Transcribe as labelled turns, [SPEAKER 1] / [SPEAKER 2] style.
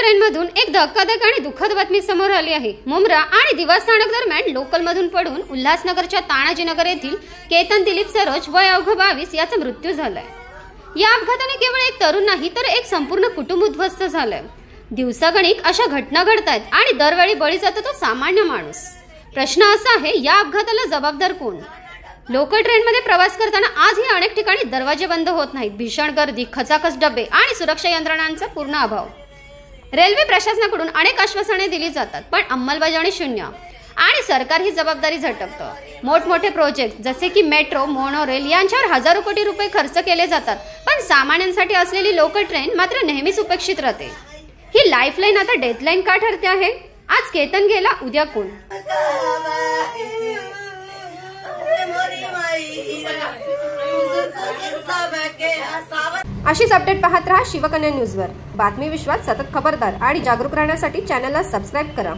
[SPEAKER 1] ट्रेनमधून एक धक्कादायक आणि दुःखद बातमी समोर आली आहे। मुंब्रा आणि दिवा स्थानक दरम्यान लोकलमधून पडून उल्हासनगरच्या तानाजीनगर येथील केतन दिलीप सरोज वय अवघ 22 याचा मृत्यू झालाय। या अपघाताने केवळ एक तरुण नाही तर एक संपूर्ण कुटुंब उद्ध्वस्त झालंय। दिवसागणिक अशा घटना घडतायत आणि दरवेळी बळी जातो तो सामान्य माणूस। प्रश्न असा आहे, या अपघाताला जबाबदार कोण? लोकल ट्रेनमध्ये प्रवास करताना आजही अनेक ठिकाणी दरवाजे बंद होत नाहीत। भीषण गर्दी, खचाखच डबे आणि सुरक्षा यंत्रणांचा पूर्ण अभाव। रेल्वे प्रशासनाकडून अनेक आश्वासने दिली जातात पण अंमलबजावणी शून्य आणि सरकार ही जबाबदारी झटकतं। मोठमोठे प्रोजेक्ट जसे की मेट्रो, मोनोरेल यांच्यावर हजारो कोटी रुपये खर्च केले जातात पण सामान्यांसाठी असलेली लोकल ट्रेन मात्र नेहमीच उपेक्षित राहते। ही लाईफलाईन आता डेडलाईन का ठरते आहे? आज केतन गेला, उद्या कोण? अशीच अपडेट पाहत रहा शिवकन्या न्यूजवर। बातमी विश्वात सतत खबरदार आणि जागरूक राहण्यासाठी चॅनलला सबस्क्राइब करा।